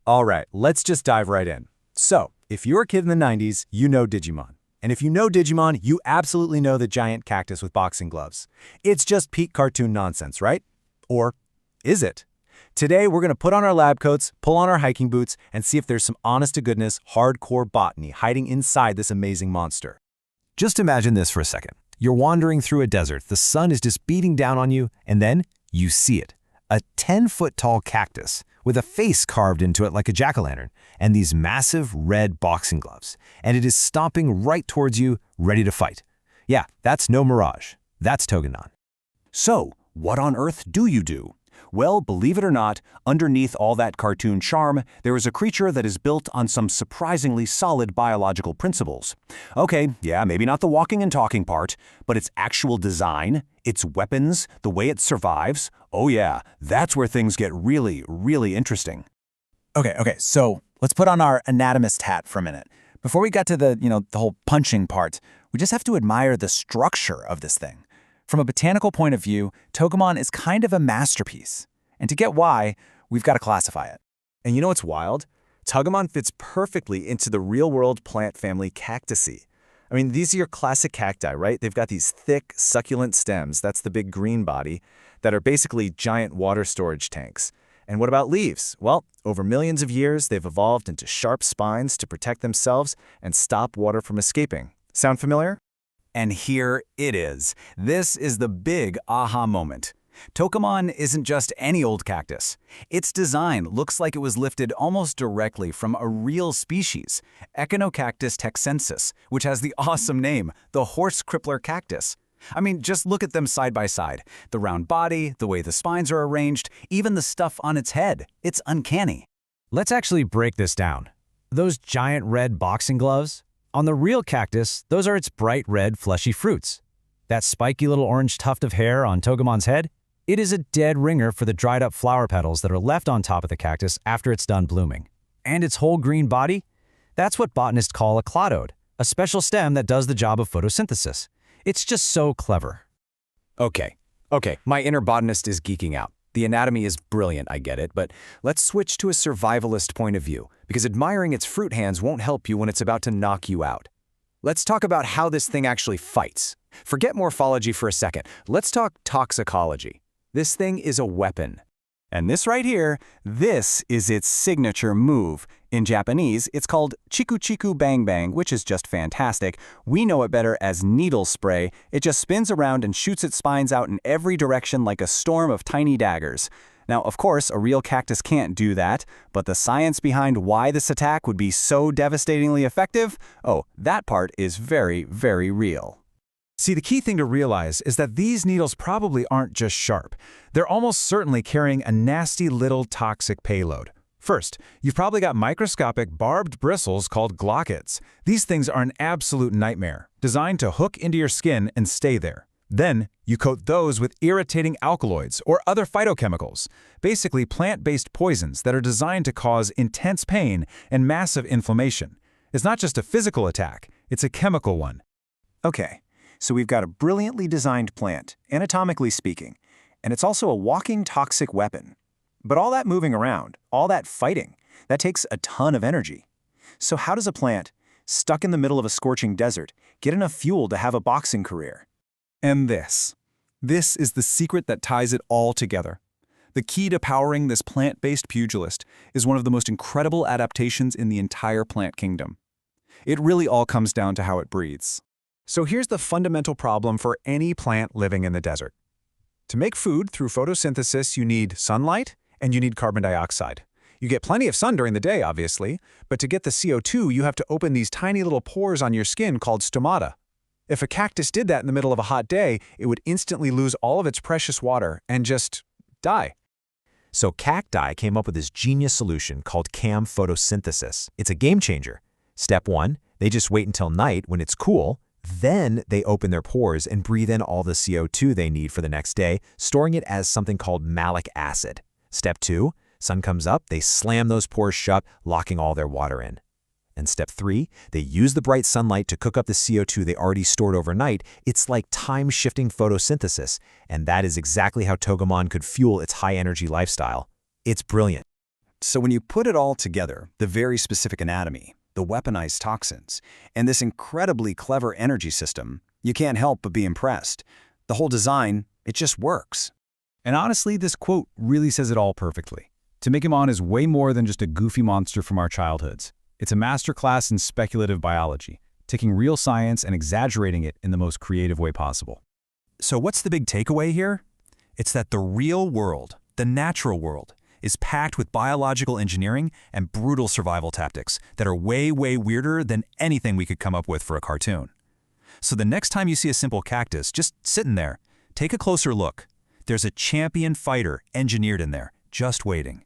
All right, let's just dive right in. So, if you're a kid in the 90s, you know Digimon. And if you know Digimon, you absolutely know the giant cactus with boxing gloves. It's just peak cartoon nonsense, right? Or is it? Today, we're going to put on our lab coats, pull on our hiking boots, and see if there's some honest-to-goodness, hardcore botany hiding inside this amazing monster. Just imagine this for a second. You're wandering through a desert, the sun is just beating down on you, and then you see it. A 10-foot-tall cactus with a face carved into it like a jack-o'-lantern, and these massive red boxing gloves. And it is stomping right towards you, ready to fight. Yeah, that's no mirage. That's Togemon. So, what on earth do you do? Well, believe it or not, underneath all that cartoon charm, there is a creature that is built on some surprisingly solid biological principles. Okay, yeah, maybe not the walking and talking part, but its actual design, its weapons, the way it survives, oh yeah, that's where things get really, really interesting. Okay, so let's put on our anatomist hat for a minute. Before we get to the whole punching part, we just have to admire the structure of this thing. From a botanical point of view, Togemon is kind of a masterpiece. And to get why, we've got to classify it. And you know what's wild? Togemon fits perfectly into the real-world plant family Cactaceae. I mean, these are your classic cacti, right? They've got these thick, succulent stems, that's the big green body, that are basically giant water storage tanks. And what about leaves? Well, over millions of years, they've evolved into sharp spines to protect themselves and stop water from escaping. Sound familiar? And here it is. This is the big aha moment. Togemon isn't just any old cactus. Its design looks like it was lifted almost directly from a real species, Echinocactus texensis, which has the awesome name, the horse crippler cactus. I mean, just look at them side by side. The round body, the way the spines are arranged, even the stuff on its head. It's uncanny. Let's actually break this down. Those giant red boxing gloves, on the real cactus, those are its bright red fleshy fruits. That spiky little orange tuft of hair on Togemon's head, it is a dead ringer for the dried up flower petals that are left on top of the cactus after it's done blooming. And its whole green body? That's what botanists call a cladode, a special stem that does the job of photosynthesis. It's just so clever. Okay, my inner botanist is geeking out. The anatomy is brilliant, I get it, but let's switch to a survivalist point of view, because admiring its fruit hands won't help you when it's about to knock you out. Let's talk about how this thing actually fights. Forget morphology for a second. Let's talk toxicology. This thing is a weapon. And this right here, this is its signature move. In Japanese, it's called chiku chiku bang bang, which is just fantastic. We know it better as needle spray. It just spins around and shoots its spines out in every direction like a storm of tiny daggers. Now, of course, a real cactus can't do that, but the science behind why this attack would be so devastatingly effective, oh, that part is very, very real. See, the key thing to realize is that these needles probably aren't just sharp. They're almost certainly carrying a nasty little toxic payload. First, you've probably got microscopic barbed bristles called glochids. These things are an absolute nightmare, designed to hook into your skin and stay there. Then, you coat those with irritating alkaloids or other phytochemicals, basically plant-based poisons that are designed to cause intense pain and massive inflammation. It's not just a physical attack, it's a chemical one. Okay, so we've got a brilliantly designed plant, anatomically speaking, and it's also a walking toxic weapon. But all that moving around, all that fighting, that takes a ton of energy. So how does a plant, stuck in the middle of a scorching desert, get enough fuel to have a boxing career? And this is the secret that ties it all together. The key to powering this plant-based pugilist is one of the most incredible adaptations in the entire plant kingdom. It really all comes down to how it breathes. So here's the fundamental problem for any plant living in the desert. To make food through photosynthesis, you need sunlight and you need carbon dioxide. You get plenty of sun during the day, obviously, but to get the CO2, you have to open these tiny little pores on your skin called stomata. If a cactus did that in the middle of a hot day, it would instantly lose all of its precious water and just die. So cacti came up with this genius solution called CAM photosynthesis. It's a game changer. Step 1, they just wait until night when it's cool. Then they open their pores and breathe in all the CO2 they need for the next day, storing it as something called malic acid. Step 2, sun comes up, they slam those pores shut, locking all their water in. And step 3, they use the bright sunlight to cook up the CO2 they already stored overnight. It's like time-shifting photosynthesis, and that is exactly how Togemon could fuel its high-energy lifestyle. It's brilliant. So when you put it all together, the very specific anatomy, the weaponized toxins, and this incredibly clever energy system, you can't help but be impressed. The whole design, it just works. And honestly, this quote really says it all perfectly. Togemon is way more than just a goofy monster from our childhoods. It's a masterclass in speculative biology, taking real science and exaggerating it in the most creative way possible. So what's the big takeaway here? It's that the real world, the natural world, is packed with biological engineering and brutal survival tactics that are way, way weirder than anything we could come up with for a cartoon. So the next time you see a simple cactus just sitting there, take a closer look. There's a champion fighter engineered in there, just waiting.